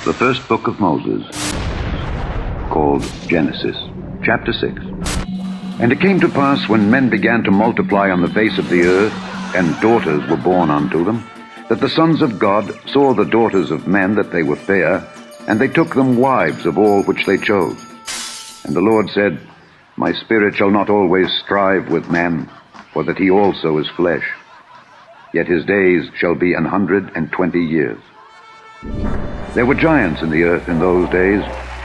The first book of Moses, called Genesis, chapter 6. And it came to pass, when men began to multiply on the face of the earth, and daughters were born unto them, that the sons of God saw the daughters of men that they were fair, and they took them wives of all which they chose. And the Lord said, My spirit shall not always strive with man, for that he also is flesh. Yet his days shall be 120 years. There were giants in the earth in those days,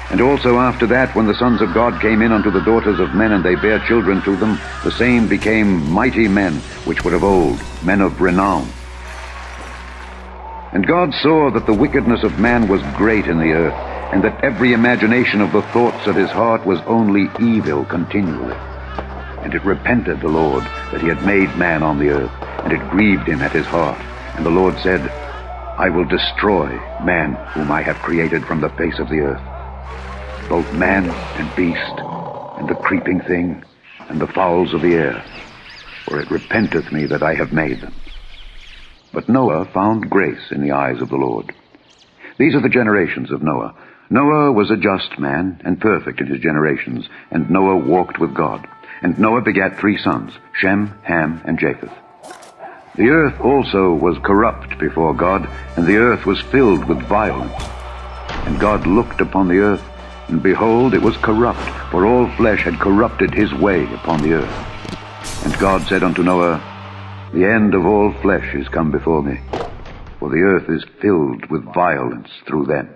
and also after that, when the sons of God came in unto the daughters of men, and they bare children to them, the same became mighty men, which were of old, men of renown. And God saw that the wickedness of man was great in the earth, and that every imagination of the thoughts of his heart was only evil continually. And it repented the Lord that he had made man on the earth, and it grieved him at his heart. And the Lord said, I will destroy man whom I have created from the face of the earth, both man and beast, and the creeping thing, and the fowls of the air, for it repenteth me that I have made them. But Noah found grace in the eyes of the Lord. These are the generations of Noah. Noah was a just man, and perfect in his generations, and Noah walked with God. And Noah begat 3 sons, Shem, Ham, and Japheth. The earth also was corrupt before God, and the earth was filled with violence. And God looked upon the earth, and behold, it was corrupt, for all flesh had corrupted his way upon the earth. And God said unto Noah, The end of all flesh is come before me, for the earth is filled with violence through them.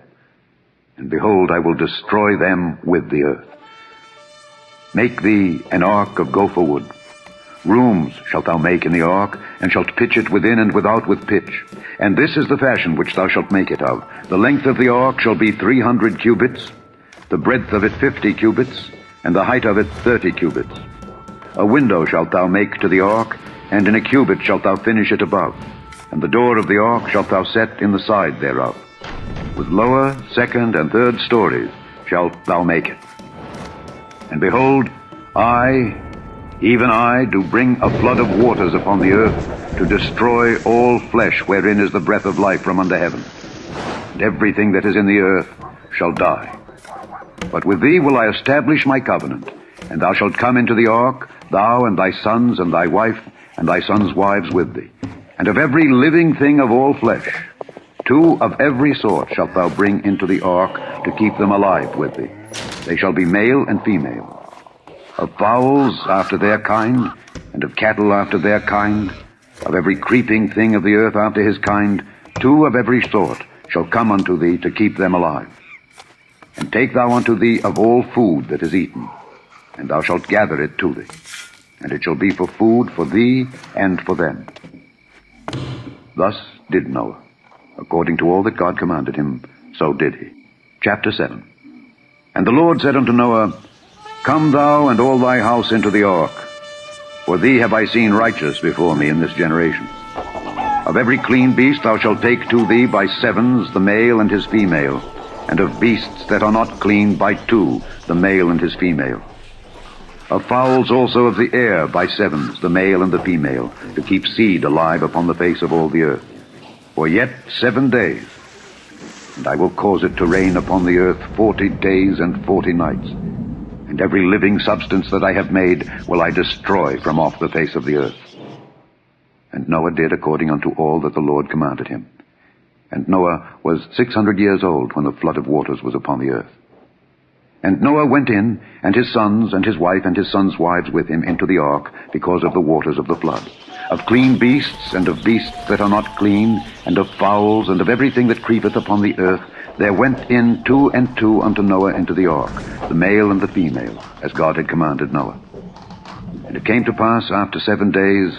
And behold, I will destroy them with the earth. Make thee an ark of gopher wood. Rooms shalt thou make in the ark, and shalt pitch it within and without with pitch. And this is the fashion which thou shalt make it of. The length of the ark shall be 300 cubits, the breadth of it 50 cubits, and the height of it 30 cubits. A window shalt thou make to the ark, and in a cubit shalt thou finish it above. And the door of the ark shalt thou set in the side thereof. With lower, second, and third stories shalt thou make it. And behold, I, even I, do bring a flood of waters upon the earth, to destroy all flesh wherein is the breath of life from under heaven. And everything that is in the earth shall die. But with thee will I establish my covenant, and thou shalt come into the ark, thou and thy sons and thy wife, and thy sons' wives with thee. And of every living thing of all flesh, 2 of every sort shalt thou bring into the ark, to keep them alive with thee. They shall be male and female. Of fowls after their kind, and of cattle after their kind, of every creeping thing of the earth after his kind, 2 of every sort shall come unto thee, to keep them alive. And take thou unto thee of all food that is eaten, and thou shalt gather it to thee. And it shall be for food for thee and for them. Thus did Noah. According to all that God commanded him, so did he. Chapter 7. And the Lord said unto Noah, Come thou and all thy house into the ark, for thee have I seen righteous before me in this generation. Of every clean beast thou shalt take to thee by 7s the male and his female, and of beasts that are not clean by 2 the male and his female. Of fowls also of the air by 7s the male and the female, to keep seed alive upon the face of all the earth. For yet 7 days, and I will cause it to rain upon the earth 40 days and 40 nights. And every living substance that I have made will I destroy from off the face of the earth. And Noah did according unto all that the Lord commanded him. And Noah was 600 years old when the flood of waters was upon the earth. And Noah went in, and his sons, and his wife, and his sons' wives with him into the ark, because of the waters of the flood. Of clean beasts, and of beasts that are not clean, and of fowls, and of everything that creepeth upon the earth, there went in 2 and 2 unto Noah into the ark, the male and the female, as God had commanded Noah. And it came to pass after 7 days,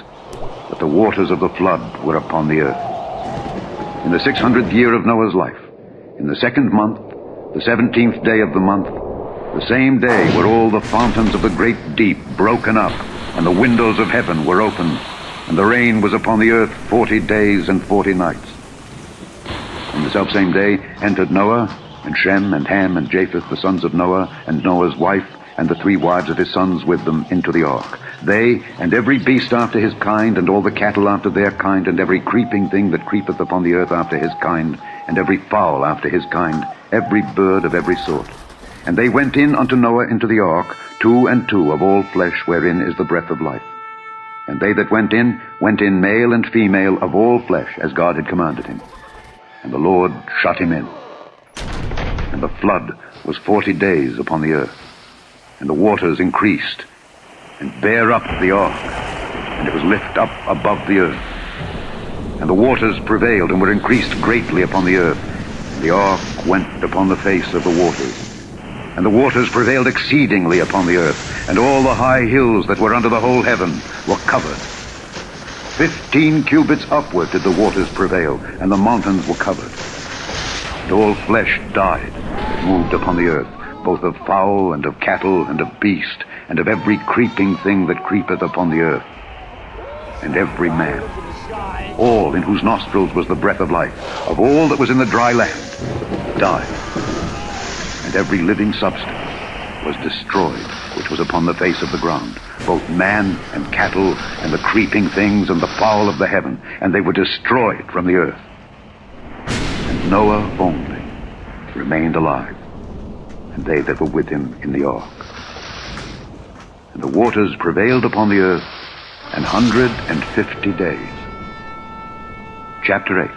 that the waters of the flood were upon the earth. In the 600th year of Noah's life, in the 2nd month, the 17th day of the month, the same day were all the fountains of the great deep broken up, and the windows of heaven were opened, and the rain was upon the earth 40 days and 40 nights. In the selfsame day entered Noah, and Shem, and Ham, and Japheth, the sons of Noah, and Noah's wife, and the 3 wives of his sons with them into the ark. They, and every beast after his kind, and all the cattle after their kind, and every creeping thing that creepeth upon the earth after his kind, and every fowl after his kind, every bird of every sort. And they went in unto Noah into the ark, 2 and 2 of all flesh, wherein is the breath of life. And they that went in male and female of all flesh, as God had commanded him. And the Lord shut him in. And the flood was 40 days upon the earth. And the waters increased, and bare up the ark, and it was lift up above the earth. And the waters prevailed, and were increased greatly upon the earth. And the ark went upon the face of the waters. And the waters prevailed exceedingly upon the earth, and all the high hills that were under the whole heaven were covered. 15 cubits upward did the waters prevail, and the mountains were covered. And all flesh died that moved upon the earth, both of fowl and of cattle and of beast, and of every creeping thing that creepeth upon the earth. And every man, all in whose nostrils was the breath of life, of all that was in the dry land, died. And every living substance was destroyed, which was upon the face of the ground, both man and cattle, and the creeping things, and the fowl of the heaven, and they were destroyed from the earth. And Noah only remained alive, and they that were with him in the ark. And the waters prevailed upon the earth 150 days. Chapter 8.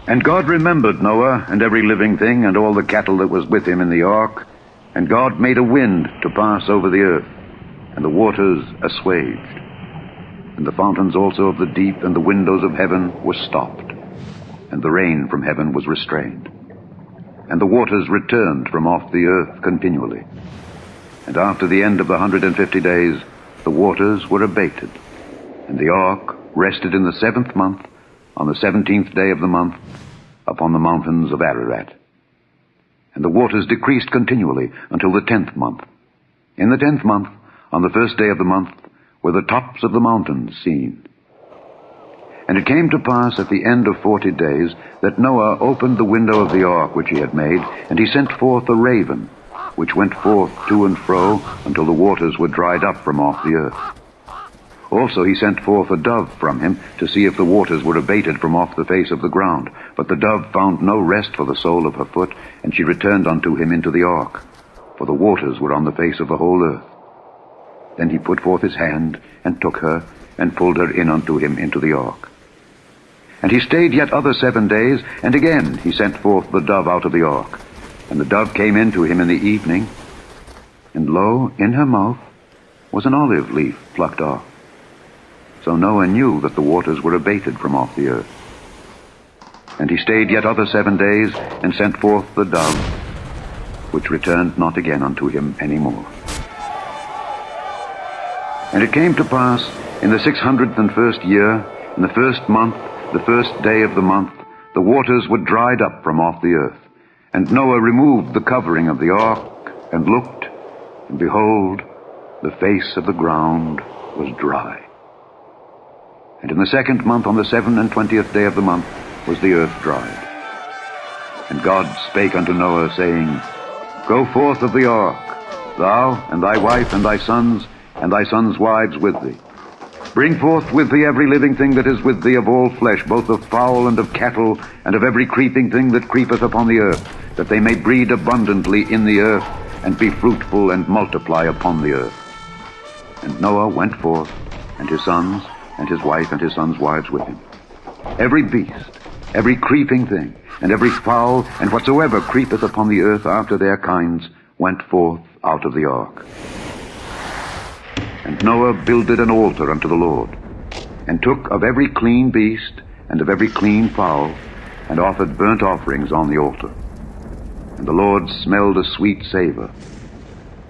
And God remembered Noah, and every living thing, and all the cattle that was with him in the ark. And God made a wind to pass over the earth, and the waters assuaged. And the fountains also of the deep and the windows of heaven were stopped, and the rain from heaven was restrained. And the waters returned from off the earth continually. And after the end of the 150 days, the waters were abated. And the ark rested in the 7th month, on the 17th day of the month, upon the mountains of Ararat. And the waters decreased continually until the 10th month. In the 10th month, on the 1st day of the month, were the tops of the mountains seen. And it came to pass at the end of 40 days that Noah opened the window of the ark which he had made, and he sent forth a raven, which went forth to and fro until the waters were dried up from off the earth. Also he sent forth a dove from him to see if the waters were abated from off the face of the ground. But the dove found no rest for the sole of her foot, and she returned unto him into the ark, for the waters were on the face of the whole earth. Then he put forth his hand, and took her, and pulled her in unto him into the ark. And he stayed yet other 7 days, and again he sent forth the dove out of the ark. And the dove came in to him in the evening, and lo, in her mouth was an olive leaf plucked off. So Noah knew that the waters were abated from off the earth. And he stayed yet other 7 days, and sent forth the dove, which returned not again unto him any more. And it came to pass in the 601st year, in the 1st month, the 1st day of the month, the waters were dried up from off the earth. And Noah removed the covering of the ark, and looked, and behold, the face of the ground was dry. And in the 2nd month, on the 27th day of the month, was the earth dried. And God spake unto Noah, saying, Go forth of the ark, thou, and thy wife, and thy sons wives with thee. Bring forth with thee every living thing that is with thee of all flesh, both of fowl and of cattle, and of every creeping thing that creepeth upon the earth, that they may breed abundantly in the earth, and be fruitful and multiply upon the earth. And Noah went forth, and his sons, and his wife, and his sons' wives with him. Every beast, every creeping thing, and every fowl, and whatsoever creepeth upon the earth after their kinds, went forth out of the ark. And Noah builded an altar unto the Lord, and took of every clean beast, and of every clean fowl, and offered burnt offerings on the altar. And the Lord smelled a sweet savor.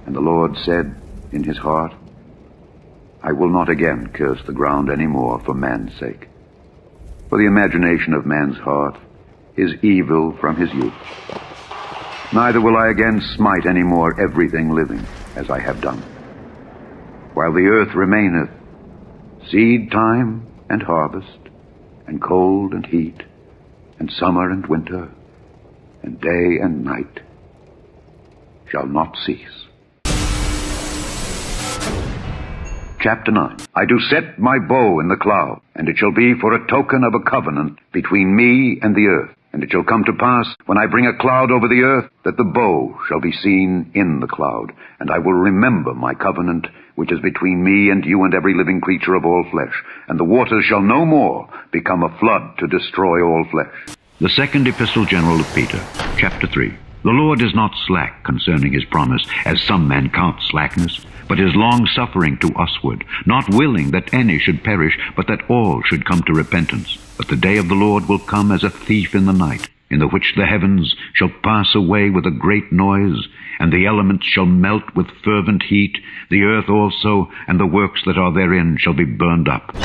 And the Lord said in his heart, I will not again curse the ground any more for man's sake. For the imagination of man's heart is evil from his youth. Neither will I again smite any more everything living, as I have done. While the earth remaineth, seed time and harvest, and cold and heat, and summer and winter, and day and night shall not cease. Chapter 9. I do set my bow in the cloud, and it shall be for a token of a covenant between me and the earth. And it shall come to pass, when I bring a cloud over the earth, that the bow shall be seen in the cloud. And I will remember my covenant, which is between me and you and every living creature of all flesh. And the waters shall no more become a flood to destroy all flesh. The second epistle general of Peter, chapter 3. The Lord is not slack concerning his promise, as some men count slackness, but is long-suffering to usward, not willing that any should perish, but that all should come to repentance. But the day of the Lord will come as a thief in the night, in the which the heavens shall pass away with a great noise, and the elements shall melt with fervent heat, the earth also, and the works that are therein shall be burned up.